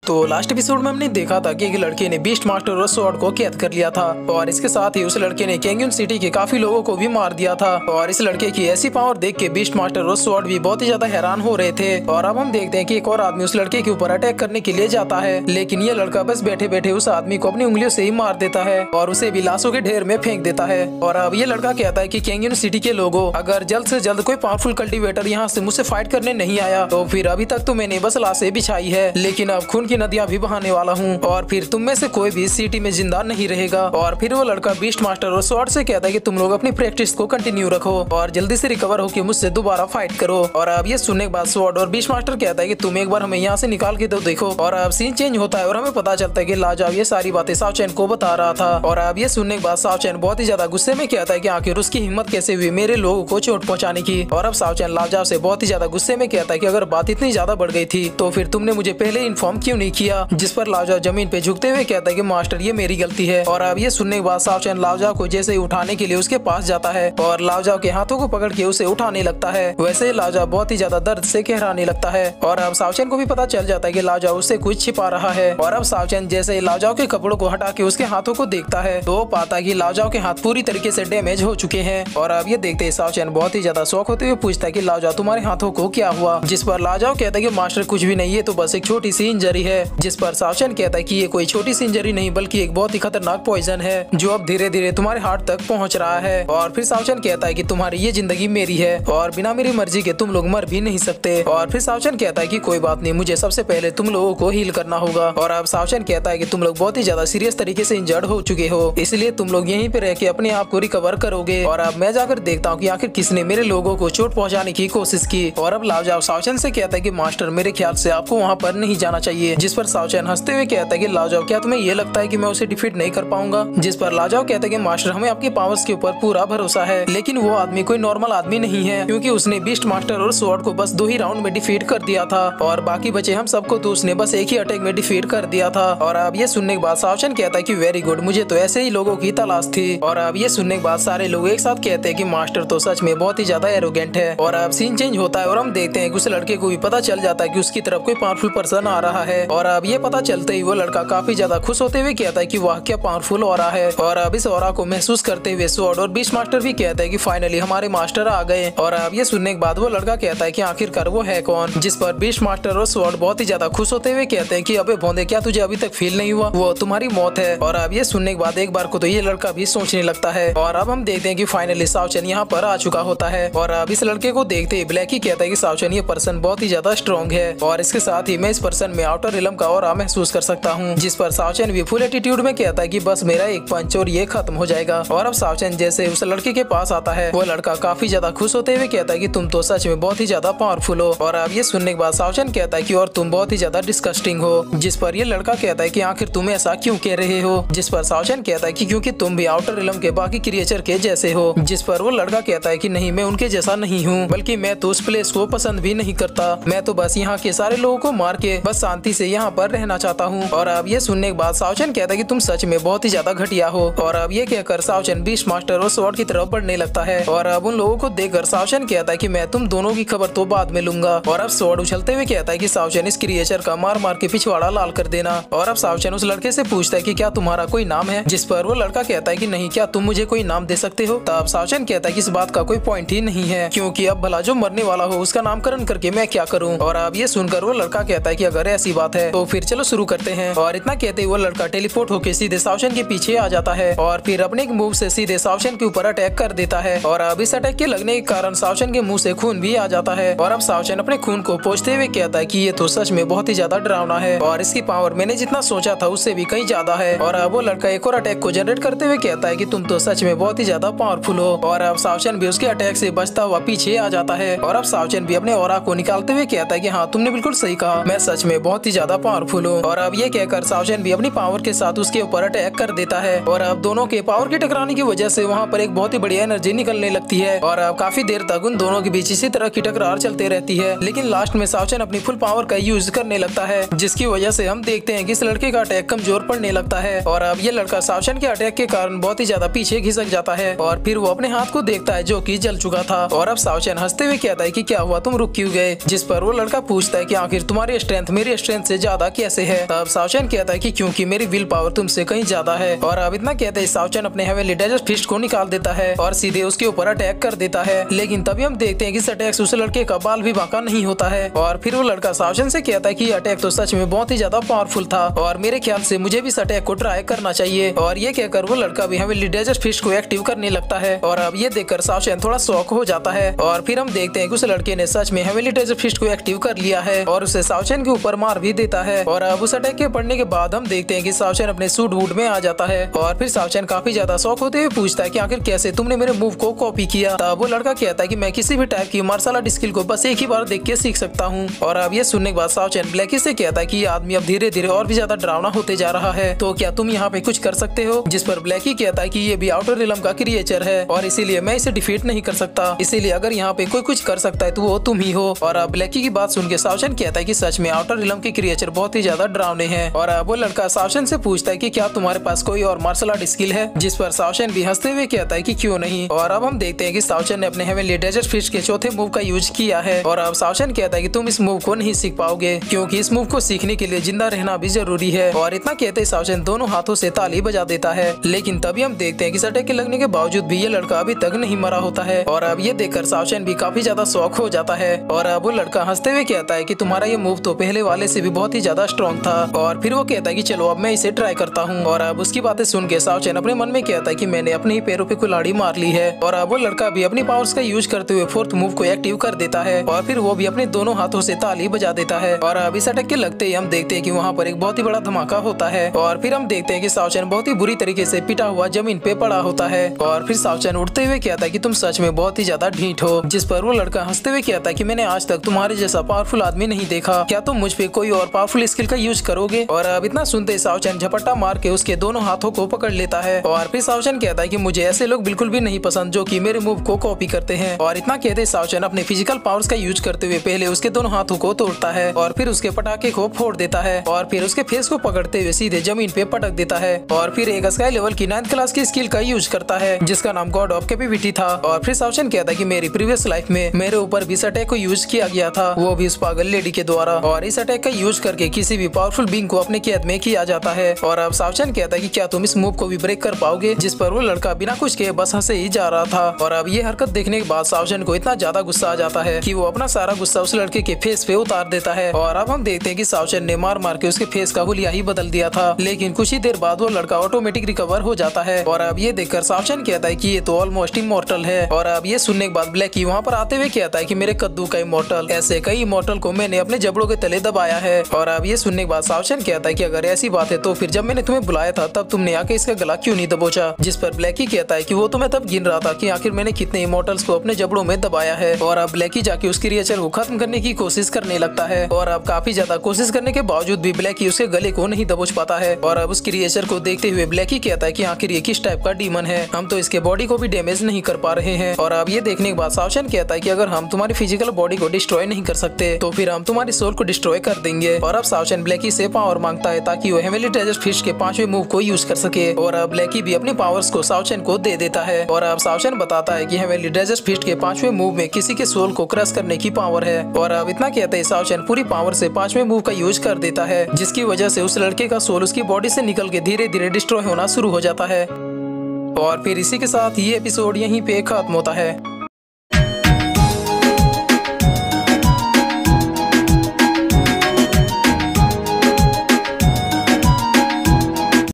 तो last episode में हमने देखा था कि एक लड़के ने बीस्ट मास्टर और स्वॉर्ड को कैद कर लिया था और इसके साथ ही उस लड़के ने कैंगन सिटी के काफी लोगों को भी मार दिया था। और इस लड़के की ऐसी पावर देख के बीस्ट मास्टर और स्वॉर्ड भी बहुत ही ज्यादा हैरान हो रहे थे। और अब हम देखते हैं कि एक और आदमी उस लड़के के ऊपर अटैक करने के लिए जाता है, लेकिन ये लड़का बस बैठे बैठे उस आदमी को अपनी उंगलियों से ही मार देता है और उसे भी लाशों के ढेर में फेंक देता है। और अब ये लड़का कहता है कि कैंगन सिटी के लोगों, अगर जल्द से जल्द कोई पावरफुल कल्टीवेटर यहाँ से मुझसे फाइट करने नहीं आया तो फिर अभी तक तो मैंने बस लाशें बिछाई है, लेकिन अब खून की नदियां भी बहाने वाला हूँ और फिर तुम में से कोई भी सिटी में जिंदा नहीं रहेगा। और फिर वो लड़का बीस्ट मास्टर और स्वॉर्ड से कहता है कि तुम लोग अपनी प्रैक्टिस को कंटिन्यू रखो और जल्दी से रिकवर होकर मुझसे दोबारा फाइट करो। और अब ये सुनने के बाद स्वॉर्ड और बीस्ट मास्टर कहता है कि तुम एक बार हमें यहाँ से निकाल के तो देखो। और अब सीन चेंज होता है और हमें पता चलता है कि लाजाव ये सारी बातें साव चैन को बता रहा था। और अब ये सुनने के बाद साव चैन बहुत ही ज्यादा गुस्से में कहता है कि आखिर उसकी हिम्मत कैसे हुई मेरे लोगों को चोट पहुंचाने की। और अब साव चैन लाजाव से बहुत ही ज्यादा गुस्से में कहता है कि अगर बात इतनी ज्यादा बढ़ गई थी तो फिर तुमने मुझे पहले इन्फॉर्म क्यों नहीं किया। जिस पर लाजाव जमीन पे झुकते हुए कहता है कि मास्टर ये मेरी गलती है। और अब ये सुनने के बाद साव चैन लाजाव को जैसे उठाने के लिए उसके पास जाता है और लाजाव के हाथों को पकड़ के उसे उठाने लगता है। वैसे लाजाव बहुत ही ज्यादा दर्द से कहराने लगता है और अब साव चैन को भी पता चल जाता है कि लाजाव उससे कुछ छिपा रहा है। और अब साव चैन जैसे लाजाव के कपड़ों को हटा के उसके हाथों को देखता है तो पाता है कि लाजाव के हाथ पूरी तरीके से डैमेज हो चुके हैं। और अब ये देखते ही साव चैन बहुत ही ज्यादा शौक होते हुए पूछता है कि लाजाव तुम्हारे हाथों को क्या हुआ। जिस पर लाजाव कहता है कि मास्टर कुछ भी नहीं, ये तो बस एक छोटी सी इंजरी है। जिस पर साव चैन कहता है कि ये कोई छोटी सी इंजरी नहीं बल्कि एक बहुत ही खतरनाक पॉइजन है जो अब धीरे धीरे तुम्हारे हार्ट तक पहुंच रहा है। और फिर साव चैन कहता है कि तुम्हारी ये जिंदगी मेरी है और बिना मेरी मर्जी के तुम लोग मर भी नहीं सकते। और फिर साव चैन कहता है कि कोई बात नहीं, मुझे सबसे पहले तुम लोगों को हील करना होगा। और अब साव चैन कहता है कि तुम लोग बहुत ही ज्यादा सीरियस तरीके से इंजर्ड हो चुके हो, इसलिए तुम लोग यहीं पे रह के अपने आप को रिकवर करोगे। और अब मैं जाकर देखता हूँ कि आखिर किसने मेरे लोगों को चोट पहुंचाने की कोशिश की। और अब लाजाव साव चैन से कहता है कि मास्टर मेरे ख्याल से आपको वहाँ पर नहीं जाना चाहिए। जिस पर साव चैन हंसते हुए कहता है कि लाजाव क्या तुम्हें ये लगता है कि मैं उसे डिफीट नहीं कर पाऊंगा। जिस पर लाजाव कहता है कि मास्टर हमें आपकी पावर्स के ऊपर पूरा भरोसा है, लेकिन वो आदमी कोई नॉर्मल आदमी नहीं है क्योंकि उसने बीस्ट मास्टर और स्वॉर्ड को बस 2 ही राउंड में डिफीट कर दिया था और बाकी बचे हम सबको तो उसने बस एक ही अटैक में डिफीट कर दिया था। और अब ये सुनने के बाद साव चैन कहता है कि वेरी गुड, मुझे तो ऐसे ही लोगों की तलाश थी। और अब ये सुनने के बाद सारे लोग एक साथ कहते हैं कि मास्टर तो सच में बहुत ही ज्यादा एरोगेंट है। और अब सीन चेंज होता है और हम देखते हैं कि उस लड़के को भी पता चल जाता है कि उसकी तरफ कोई पावरफुल पर्सन आ रहा है। और अब ये पता चलते ही वो लड़का काफी ज्यादा खुश होते हुए कहता है कि वाह क्या पावरफुल ऑरा है। और अब इस ऑरा को महसूस करते हुए स्वॉर्ड और बीस्ट मास्टर भी कहता है कि फाइनली हमारे मास्टर आ गए। और अब ये सुनने के बाद वो लड़का कहता है कि आखिरकार वो है कौन। जिस पर बीस्ट मास्टर और स्वॉर्ड बहुत ही ज्यादा खुश होते हुए कहते हैं कि अबे भोंदे, क्या तुझे अभी तक फील नहीं हुआ, वो तुम्हारी मौत है। और अब ये सुनने के बाद एक बार को तो ये लड़का भी सोचने लगता है। और अब हम देखते हैं कि फाइनली साव चैन यहाँ पर आ चुका होता है। और अब इस लड़के को देखते ही ब्लैकी कहता है कि साव चैन ये पर्सन बहुत ही ज्यादा स्ट्रॉन्ग है और इसके साथ ही मैं इस पर्सन में आउटर रिलम का ऑरा महसूस कर सकता हूँ। जिस पर साव चैन भी फुल एटीट्यूड में कहता है कि बस मेरा एक पंच और ये खत्म हो जाएगा। और अब साव चैन जैसे उस लड़के के पास आता है वो लड़का काफी ज्यादा खुश होते हुए कहता है कि तुम तो सच में बहुत ही ज्यादा पावरफुल हो। और अब ये सुनने के बाद साव चैन कहता है कि और तुम बहुत ही ज्यादा डिस्कस्टिंग हो। जिस पर ये लड़का कहता है कि आखिर तुम ऐसा क्यों कह रहे हो। जिस पर साव चैन कहता है कि क्योंकि तुम भी आउटर रिलम के बाकी क्रिएचर के जैसे हो। जिस पर वो लड़का कहता है कि नहीं, मैं उनके जैसा नहीं हूँ, बल्कि मैं तो उस प्लेस को पसंद भी नहीं करता, मैं तो बस यहाँ के सारे लोगों को मार के बस शांति से यहाँ पर रहना चाहता हूँ। और अब ये सुनने के बाद साव चैन कहता है कि तुम सच में बहुत ही ज्यादा घटिया हो। और अब ये कहकर साव चैन बीस्ट मास्टर और स्वॉर्ड की तरफ बढ़ने लगता है। और अब उन लोगों को देखकर साव चैन कहता है कि मैं तुम दोनों की खबर तो बाद में लूंगा। और अब स्वॉर्ड उछलते हुए कहता है कि साव चैन इस क्रिएचर का मार मार के पिछवाड़ा लाल कर देना। और अब साव चैन उस लड़के से पूछता है कि क्या तुम्हारा कोई नाम है। जिस पर वो लड़का कहता है कि नहीं, क्या तुम मुझे कोई नाम दे सकते हो। तब साव चैन कहता है कि इस बात का कोई पॉइंट ही नहीं है क्योंकि अब भला जो मरने वाला हो उसका नामकरण करके मैं क्या करूँ। और अब ये सुनकर वो लड़का कहता है कि अगर ऐसी बात है तो फिर चलो शुरू करते हैं। और इतना कहते ही वो लड़का टेलीपोर्ट होकर सीधे साव चैन के पीछे आ जाता है और फिर अपने एक मूव से सीधे साव चैन के ऊपर अटैक कर देता है। और अब इस अटैक के लगने के कारण साव चैन के मुंह से खून भी आ जाता है। और अब साव चैन अपने खून को पोंछते हुए कहता है कि ये तो सच में बहुत ही ज्यादा डरावना है और इसकी पावर मैंने जितना सोचा था उससे भी कहीं ज्यादा है। और अब वो लड़का एक और अटैक को जनरेट करते हुए कहता है कि तुम तो सच में बहुत ही ज्यादा पावरफुल हो। और अब साव चैन भी उसके अटैक से बचता हुआ पीछे आ जाता है। और अब साव चैन भी अपने ऑरा को निकालते हुए कहता है कि हाँ, तुमने बिल्कुल सही कहा, मैं सच में बहुत ही ज्यादा पावरफुल हूँ। और अब ये कहकर साव चैन भी अपनी पावर के साथ उसके ऊपर अटैक कर देता है। और अब दोनों के पावर के टकराने की वजह से वहाँ पर एक बहुत ही बढ़िया एनर्जी निकलने लगती है। और अब काफी देर तक उन दोनों के बीच इसी तरह की टकरार चलते रहती है, लेकिन लास्ट में साव चैन अपनी फुल पावर का यूज करने लगता है, जिसकी वजह से हम देखते हैं कि इस लड़के का अटैक कमजोर पड़ने लगता है। और अब ये लड़का साव चैन के अटैक के कारण बहुत ही ज्यादा पीछे खिसक जाता है और फिर वो अपने हाथ को देखता है जो कि जल चुका था। और अब साव चैन हंसते हुए कहता है कि क्या हुआ, तुम रुक क्यों गए। जिस पर वो लड़का पूछता है कि आखिर तुम्हारी स्ट्रेंथ मेरी स्ट्रेंथ से ज्यादा कैसे है। तब सावचन कहता है कि क्योंकि मेरी विल पावर तुमसे कहीं ज्यादा है। और अब इतना कहते हैं सावचन अपने हेवनली डेजर्ट फिस्ट को निकाल देता है और सीधे उसके ऊपर अटैक कर देता है। लेकिन तभी हम देखते हैं कि इस अटैक से उस लड़के का बाल भी बांका नहीं होता है। और फिर वो लड़का सावचन से कहता है कि अटैक तो सच में बहुत ही ज्यादा पावरफुल था और मेरे ख्याल से मुझे भी इस अटैक को ट्राई करना चाहिए। और ये कहकर वो लड़का भी हेवनली डेजर्ट फिस्ट को एक्टिव करने लगता है। और अब ये देखकर सावचन थोड़ा शॉक हो जाता है। और फिर हम देखते हैं कि उस लड़के ने सच में हेवनली डेजर्ट फिस्ट को एक्टिव कर लिया है और उसे सावचन के ऊपर मार भी देता है। और अब उस अटैक के पड़ने के बाद हम देखते हैं कि सावचन अपने सूट वूट में आ जाता है। और फिर सावचन काफी ज्यादा शौक होते हुए पूछता है कि आखिर कैसे तुमने मेरे मूव को कॉपी किया। तब वो लड़का कहता है कि मैं किसी भी टाइप की मार्शल आर्ट स्किल को बस एक ही बार देख के सीख सकता हूँ। और अब ये सुनने के बाद सावचन ब्लैकी से कहता है कि ये आदमी अब धीरे धीरे और भी ज्यादा डरावना होते जा रहा है, तो क्या तुम यहाँ पे कुछ कर सकते हो। जिस पर ब्लैकी कहता है कि ये भी आउटर रिलम का क्रिएचर है और इसीलिए मैं इसे डिफीट नहीं कर सकता, इसीलिए अगर यहाँ पे कोई कुछ कर सकता है तो वो तुम ही हो। और अब ब्लैकी की बात सुन के सावचन कहता है कि सच में आउटर रिलम के क्रिएचर बहुत ही ज्यादा डरावने हैं। और अब वो लड़का सावचन से पूछता है कि क्या तुम्हारे पास कोई और मार्शल आर्ट स्किल है। जिस पर सावचन भी हंसते हुए कहता है कि क्यों नहीं। और अब हम देखते हैं कि सावचन ने अपने हेवनली डेजर्ट फिस्ट के चौथे मूव का यूज किया है। और अब सावचन कहता है कि तुम इस मूव को नहीं सीख पाओगे क्योंकि इस मूव को सीखने के लिए जिंदा रहना भी जरूरी है। और इतना कहते ही सावचन दोनों हाथों से ताली बजा देता है। लेकिन तभी हम देखते हैं कि अटैक के लगने के बावजूद भी ये लड़का अभी तक नहीं मरा होता है। और अब ये देखकर सावचन भी काफी ज्यादा शौक हो जाता है। और अब वो लड़का हंसते हुए कहता है कि तुम्हारा ये मूव तो पहले वाले से भी बहुत ही ज्यादा स्ट्रॉन्ग था। और फिर वो कहता है कि चलो अब मैं इसे ट्राई करता हूँ। और अब उसकी बातें सुन के सावचन अपने मन में कहता है कि मैंने अपने ही पैरों पे कुल्हाड़ी मार ली है। और अब वो लड़का भी अपनी पावर्स का यूज करते हुए फोर्थ मूव को एक्टिव कर देता है और फिर वो भी अपने दोनों हाथों से ताली बजा देता है। और अब इस अटैक के लगते ही हम देखते हैं कि वहाँ पर एक बहुत ही बड़ा धमाका होता है। और फिर हम देखते हैं कि सावचन बहुत ही बुरी तरीके से पिटा हुआ जमीन पे पड़ा होता है। और फिर सावचन उठते हुए कहता है कि तुम सच में बहुत ही ज्यादा ढीठ हो। जिस पर वो लड़का हंसते हुए कहता है कि मैंने आज तक तुम्हारे जैसा पावरफुल आदमी नहीं देखा, क्या तुम मुझ पे कोई और पावरफुल स्किल का यूज करोगे। और अब इतना सुनते सावचन झपट्टा मार के उसके दोनों हाथों को पकड़ लेता है। और फिर सावचन कहता है कि मुझे ऐसे लोग बिल्कुल भी नहीं पसंद जो कि मेरे मूव को कॉपी करते हैं। और इतना कहते सावचन अपने फिजिकल पावर्स का यूज करते हुए पहले उसके दोनों हाथों को तोड़ता है और फिर उसके पटाखे को फोड़ देता है और फिर उसके फेस को पकड़ते हुए सीधे जमीन पे पटक देता है। और फिर एक स्काई लेवल की 9th क्लास की स्किल का यूज करता है जिसका नाम गॉड ऑफ कैपेबिलिटी था। और फिर सावचन कहता है कि मेरी प्रीवियस लाइफ में मेरे ऊपर भी इस अटैक को यूज किया गया था, वो भी उस पागल लेडी के द्वारा। और इस अटैक का यूज करके किसी भी पावरफुल बीइंग को अपने कैद में किया जाता है। और अब सावचन कहता है कि क्या तुम इस मूव को भी ब्रेक कर पाओगे। जिस पर वो लड़का बिना कुछ के बस हंसे ही जा रहा था। और अब ये हरकत देखने के बाद सावचन को इतना ज्यादा गुस्सा आ जाता है कि वो अपना सारा गुस्सा उस लड़के के फेस पे उतार देता है। और अब हम देखते हैं कि सावचन ने मार मार के उसके फेस का हुलिया ही बदल दिया था। लेकिन कुछ ही देर बाद वो लड़का ऑटोमेटिक रिकवर हो जाता है। और अब ये देखकर सावचन कहता है कि ये तो ऑलमोस्ट इमॉर्टल है। और अब ये सुनने के बाद ब्लैकी वहाँ पर आते हुए कहता है कि मेरे कद्दू का इमॉर्टल, ऐसे कई इमॉर्टल को मैंने अपने जबड़ों के तले दबाया है। और अब ये सुनने के बाद सावचन कहता है कि अगर ऐसी बात है तो फिर जब मैंने तुम्हें बुलाया था तब तुमने आके इसका गला क्यों नहीं दबोचा। जिस पर ब्लैकी कहता है कि वो तो मैं तब गिन रहा था कि आखिर मैंने कितने इमॉर्टल्स को अपने जबड़ों में दबाया है। और अब ब्लैकी जाके उस क्रिएचर को खत्म करने की कोशिश करने लगता है। और अब काफी ज्यादा कोशिश करने के बावजूद भी ब्लैकी उसके गले को नहीं दबोच पाता है। और अब उस क्रिएचर को देखते हुए ब्लैकी कहता है कि आखिर ये किस टाइप का डीमन है, हम तो इसके बॉडी को भी डैमेज नहीं कर पा रहे हैं। और अब ये देखने के बाद सावचन कहता है कि अगर हम तुम्हारी फिजिकल बॉडी को डिस्ट्रॉय नहीं कर सकते तो फिर हम तुम्हारी सोल को डिस्ट्रॉय कर देंगे। और अब सावचन ब्लैकी से पावर मांगता है ताकि वो हेवनली डेजर्ट फिस्ट के 5वें मूव को यूज कर सके। और अब ब्लैकी भी अपनी पावर्स को सावचन को दे देता है। और अब सावचन बताता है कि हेवनली डेजर्ट फिस्ट के 5वें मूव में किसी के सोल को क्रश करने की पावर है। और अब इतना कहते हैं सावचन पूरी पावर से 5वें मूव का यूज कर देता है जिसकी वजह से उस लड़के का सोल उसकी बॉडी से निकल के धीरे धीरे डिस्ट्रॉय होना शुरू हो जाता है। और फिर इसी के साथ ये एपिसोड यहीं पे खत्म होता है।